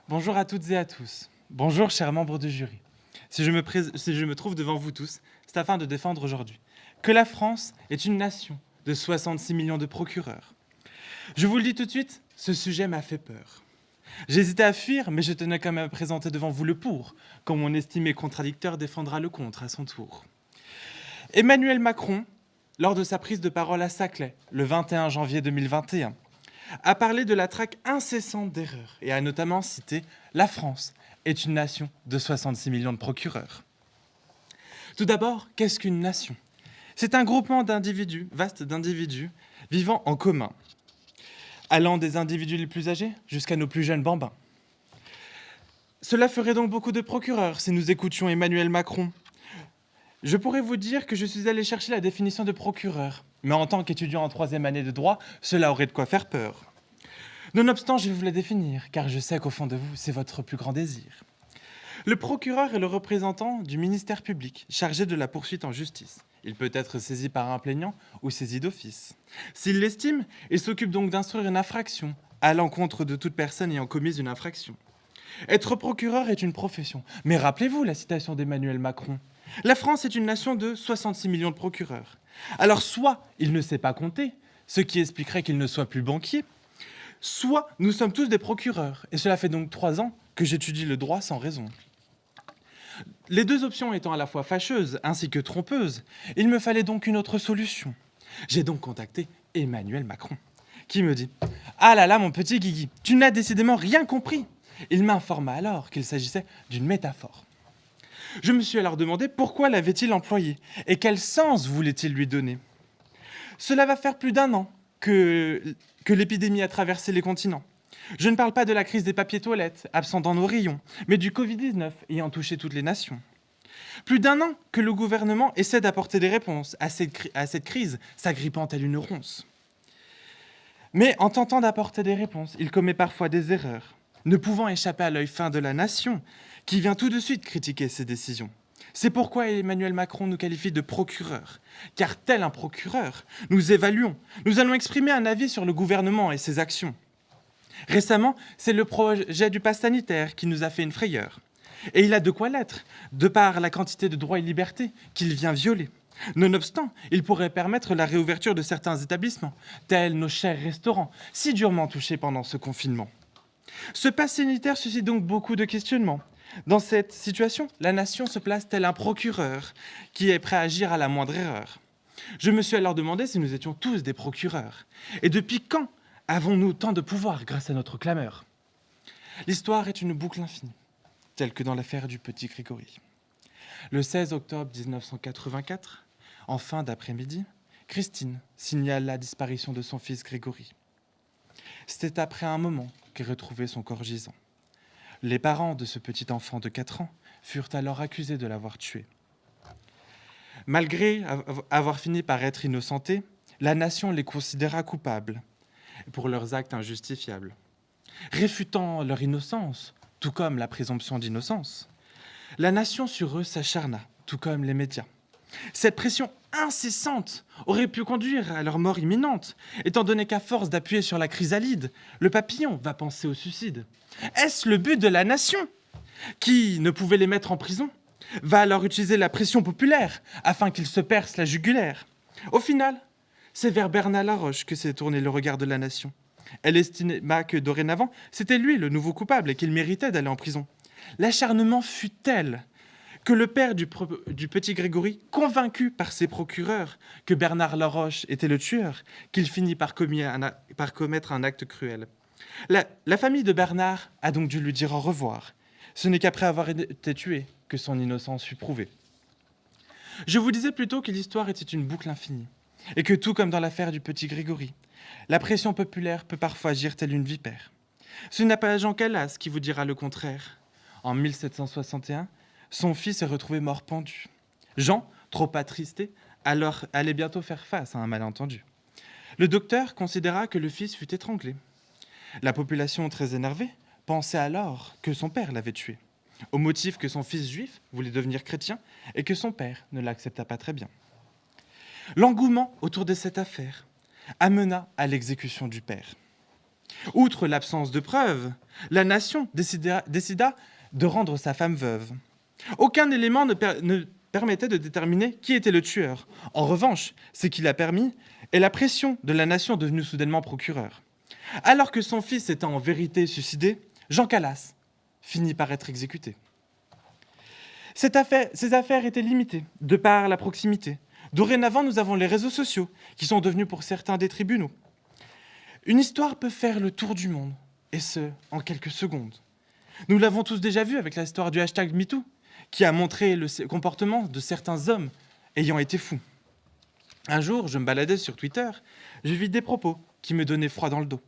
Bonjour à toutes et à tous. Bonjour, chers membres du jury. Si je me trouve devant vous tous, c'est afin de défendre aujourd'hui que la France est une nation de 66 millions de procureurs. Je vous le dis tout de suite, ce sujet m'a fait peur. J'hésitais à fuir, mais je tenais quand même à présenter devant vous le pour, quand mon estimé contradicteur défendra le contre à son tour. Emmanuel Macron, lors de sa prise de parole à Saclay, le 21 janvier 2021, a parlé de la traque incessante d'erreurs et a notamment cité « La France est une nation de 66 millions de procureurs ». Tout d'abord, qu'est-ce qu'une nation? C'est un groupement d'individus, vaste d'individus, vivant en commun, allant des individus les plus âgés jusqu'à nos plus jeunes bambins. Cela ferait donc beaucoup de procureurs si nous écoutions Emmanuel Macron. Je pourrais vous dire que je suis allé chercher la définition de procureur, mais en tant qu'étudiant en 3e année de droit, cela aurait de quoi faire peur. Nonobstant, je vais vous la définir, car je sais qu'au fond de vous, c'est votre plus grand désir. Le procureur est le représentant du ministère public, chargé de la poursuite en justice. Il peut être saisi par un plaignant ou saisi d'office. S'il l'estime, il s'occupe donc d'instruire une infraction à l'encontre de toute personne ayant commis une infraction. Être procureur est une profession. Mais rappelez-vous la citation d'Emmanuel Macron. La France est une nation de 66 millions de procureurs. Alors soit il ne sait pas compter, ce qui expliquerait qu'il ne soit plus banquier, soit nous sommes tous des procureurs. Et cela fait donc 3 ans que j'étudie le droit sans raison. Les deux options étant à la fois fâcheuses ainsi que trompeuses, il me fallait donc une autre solution. J'ai donc contacté Emmanuel Macron, qui me dit « Ah là là, mon petit Guigui, tu n'as décidément rien compris !» Il m'informa alors qu'il s'agissait d'une métaphore. Je me suis alors demandé pourquoi l'avait-il employée et quel sens voulait-il lui donner. Cela va faire plus d'1 an que l'épidémie a traversé les continents. Je ne parle pas de la crise des papiers toilettes, absents dans nos rayons, mais du Covid-19 ayant touché toutes les nations. Plus d'1 an que le gouvernement essaie d'apporter des réponses à cette crise, s'agrippant telle une ronce. Mais en tentant d'apporter des réponses, il commet parfois des erreurs, ne pouvant échapper à l'œil fin de la nation, qui vient tout de suite critiquer ses décisions. C'est pourquoi Emmanuel Macron nous qualifie de procureurs, car tel un procureur, nous évaluons, nous allons exprimer un avis sur le gouvernement et ses actions. Récemment, c'est le projet du pass sanitaire qui nous a fait une frayeur. Et il a de quoi l'être, de par la quantité de droits et libertés qu'il vient violer. Nonobstant, il pourrait permettre la réouverture de certains établissements, tels nos chers restaurants, si durement touchés pendant ce confinement. Ce pass sanitaire suscite donc beaucoup de questionnements. Dans cette situation, la nation se place tel un procureur qui est prêt à agir à la moindre erreur. Je me suis alors demandé si nous étions tous des procureurs. Et depuis quand avons-nous tant de pouvoir grâce à notre clameur? L'histoire est une boucle infinie, telle que dans l'affaire du petit Grégory. Le 16 octobre 1984, en fin d'après-midi, Christine signale la disparition de son fils Grégory. C'était après un moment qu'elle retrouvait son corps gisant. Les parents de ce petit enfant de 4 ans furent alors accusés de l'avoir tué. Malgré avoir fini par être innocentés, la nation les considéra coupables pour leurs actes injustifiables. Réfutant leur innocence, tout comme la présomption d'innocence, la nation sur eux s'acharna, tout comme les médias. Cette pression incessante aurait pu conduire à leur mort imminente, étant donné qu'à force d'appuyer sur la chrysalide, le papillon va penser au suicide. Est-ce le but de la nation, qui ne pouvait les mettre en prison, va alors utiliser la pression populaire afin qu'ils se percent la jugulaire? Au final, c'est vers Bernard Laroche que s'est tourné le regard de la nation. Elle estima que dorénavant, c'était lui le nouveau coupable et qu'il méritait d'aller en prison. L'acharnement fut tel que le père du petit Grégory, convaincu par ses procureurs que Bernard Laroche était le tueur, qu'il finit par commettre un acte cruel. La famille de Bernard a donc dû lui dire au revoir. Ce n'est qu'après avoir été tué que son innocence fut prouvée. Je vous disais plutôt que l'histoire était une boucle infinie, et que tout comme dans l'affaire du petit Grégory, la pression populaire peut parfois agir telle une vipère. Ce n'est pas Jean Calas qui vous dira le contraire. En 1761, son fils est retrouvé mort pendu. Jean, trop attristé, alors allait bientôt faire face à un malentendu. Le docteur considéra que le fils fut étranglé. La population, très énervée, pensait alors que son père l'avait tué, au motif que son fils juif voulait devenir chrétien et que son père ne l'accepta pas très bien. L'engouement autour de cette affaire amena à l'exécution du père. Outre l'absence de preuves, la nation décida de rendre sa femme veuve. Aucun élément ne permettait de déterminer qui était le tueur. En revanche, ce qui l'a permis est la pression de la nation devenue soudainement procureur. Alors que son fils était en vérité suicidé, Jean Calas finit par être exécuté. Ces affaires étaient limitées, de par la proximité. Dorénavant, nous avons les réseaux sociaux, qui sont devenus pour certains des tribunaux. Une histoire peut faire le tour du monde, et ce, en quelques secondes. Nous l'avons tous déjà vu avec l'histoire du hashtag MeToo, qui a montré le comportement de certains hommes ayant été fous. Un jour, je me baladais sur Twitter, je vis des propos qui me donnaient froid dans le dos.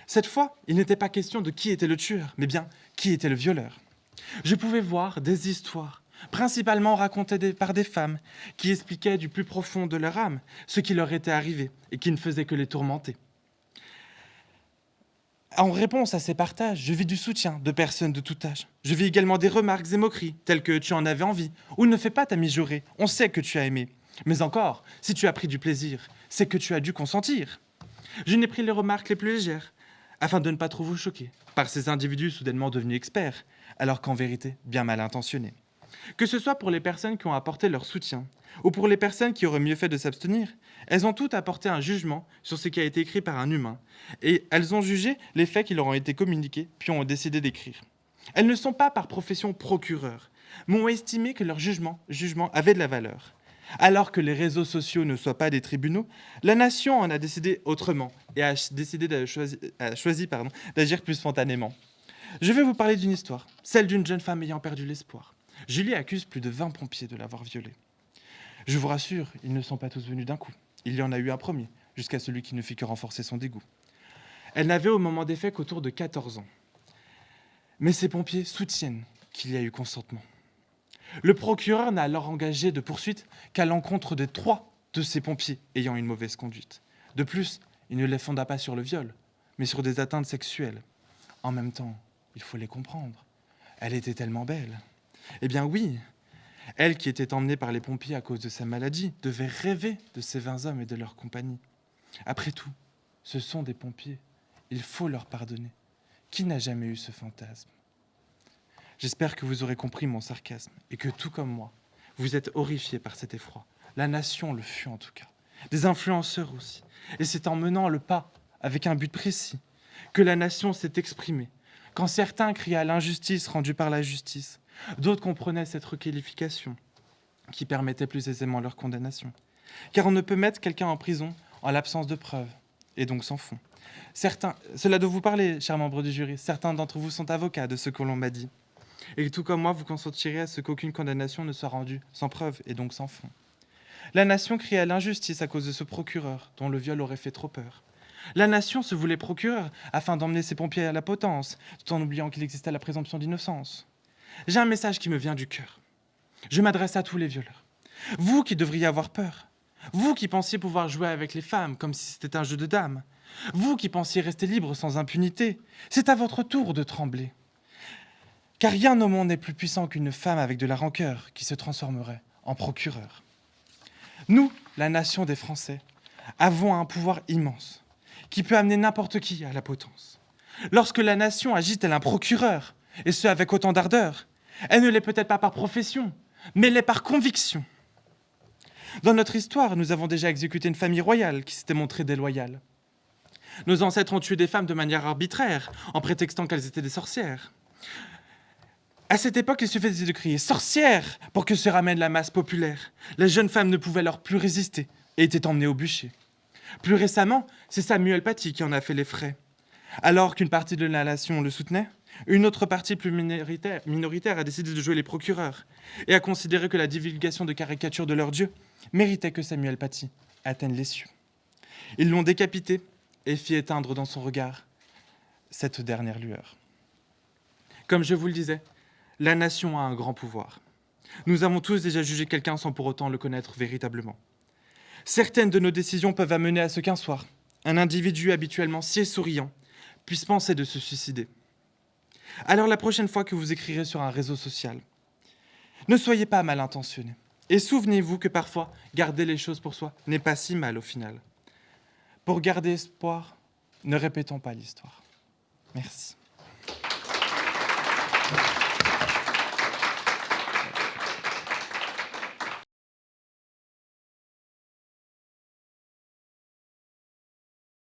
Cette fois, il n'était pas question de qui était le tueur, mais bien qui était le violeur. Je pouvais voir des histoires, principalement racontées par des femmes, qui expliquaient du plus profond de leur âme ce qui leur était arrivé et qui ne faisait que les tourmenter. En réponse à ces partages, je vis du soutien de personnes de tout âge. Je vis également des remarques et moqueries, telles que tu en avais envie, ou ne fais pas ta mijaurée, on sait que tu as aimé. Mais encore, si tu as pris du plaisir, c'est que tu as dû consentir. Je n'ai pris les remarques les plus légères, afin de ne pas trop vous choquer, par ces individus soudainement devenus experts, alors qu'en vérité, bien mal intentionnés. Que ce soit pour les personnes qui ont apporté leur soutien, ou pour les personnes qui auraient mieux fait de s'abstenir, elles ont toutes apporté un jugement sur ce qui a été écrit par un humain, et elles ont jugé les faits qui leur ont été communiqués, puis ont décidé d'écrire. Elles ne sont pas par profession procureurs, mais ont estimé que leur jugement avait de la valeur. Alors que les réseaux sociaux ne soient pas des tribunaux, la nation en a décidé autrement, et a choisi d'agir plus spontanément. Je vais vous parler d'une histoire, celle d'une jeune femme ayant perdu l'espoir. Julie accuse plus de 20 pompiers de l'avoir violée. Je vous rassure, ils ne sont pas tous venus d'un coup. Il y en a eu un premier, jusqu'à celui qui ne fit que renforcer son dégoût. Elle n'avait au moment des faits qu'autour de 14 ans. Mais ces pompiers soutiennent qu'il y a eu consentement. Le procureur n'a alors engagé de poursuite qu'à l'encontre de 3 de ces pompiers ayant une mauvaise conduite. De plus, il ne les fonda pas sur le viol, mais sur des atteintes sexuelles. En même temps, il faut les comprendre. Elle était tellement belle. Eh bien oui, elle qui était emmenée par les pompiers à cause de sa maladie devait rêver de ces 20 hommes et de leur compagnie. Après tout, ce sont des pompiers. Il faut leur pardonner. Qui n'a jamais eu ce fantasme ? J'espère que vous aurez compris mon sarcasme et que, tout comme moi, vous êtes horrifiés par cet effroi. La nation le fut en tout cas. Des influenceurs aussi. Et c'est en menant le pas, avec un but précis, que la nation s'est exprimée. Quand certains criaient à l'injustice rendue par la justice, d'autres comprenaient cette requalification qui permettait plus aisément leur condamnation. Car on ne peut mettre quelqu'un en prison en l'absence de preuves, et donc sans fond. Cela doit vous parler, chers membres du jury. Certains d'entre vous sont avocats de ce que l'on m'a dit. Et tout comme moi, vous consentirez à ce qu'aucune condamnation ne soit rendue sans preuve et donc sans fond. La nation criait à l'injustice à cause de ce procureur, dont le viol aurait fait trop peur. La nation se voulait procureur afin d'emmener ses pompiers à la potence, tout en oubliant qu'il existait la présomption d'innocence. J'ai un message qui me vient du cœur. Je m'adresse à tous les violeurs. Vous qui devriez avoir peur. Vous qui pensiez pouvoir jouer avec les femmes comme si c'était un jeu de dames. Vous qui pensiez rester libre sans impunité. C'est à votre tour de trembler. Car rien au monde n'est plus puissant qu'une femme avec de la rancœur qui se transformerait en procureur. Nous, la nation des Français, avons un pouvoir immense qui peut amener n'importe qui à la potence. Lorsque la nation agit tel un procureur, et ce avec autant d'ardeur, elle ne l'est peut-être pas par profession, mais l'est par conviction. Dans notre histoire, nous avons déjà exécuté une famille royale qui s'était montrée déloyale. Nos ancêtres ont tué des femmes de manière arbitraire, en prétextant qu'elles étaient des sorcières. À cette époque, il suffisait de crier « sorcière » pour que se ramène la masse populaire. Les jeunes femmes ne pouvaient alors plus résister et étaient emmenées au bûcher. Plus récemment, c'est Samuel Paty qui en a fait les frais. Alors qu'une partie de la nation le soutenait, une autre partie plus minoritaire a décidé de jouer les procureurs et a considéré que la divulgation de caricatures de leur dieu méritait que Samuel Paty atteigne les cieux. Ils l'ont décapité et fit éteindre dans son regard cette dernière lueur. Comme je vous le disais, la nation a un grand pouvoir. Nous avons tous déjà jugé quelqu'un sans pour autant le connaître véritablement. Certaines de nos décisions peuvent amener à ce qu'un soir, un individu habituellement si souriant puisse penser de se suicider. Alors la prochaine fois que vous écrirez sur un réseau social, ne soyez pas mal intentionné. Et souvenez-vous que parfois, garder les choses pour soi n'est pas si mal au final. Pour garder espoir, Ne répétons pas l'histoire. Merci.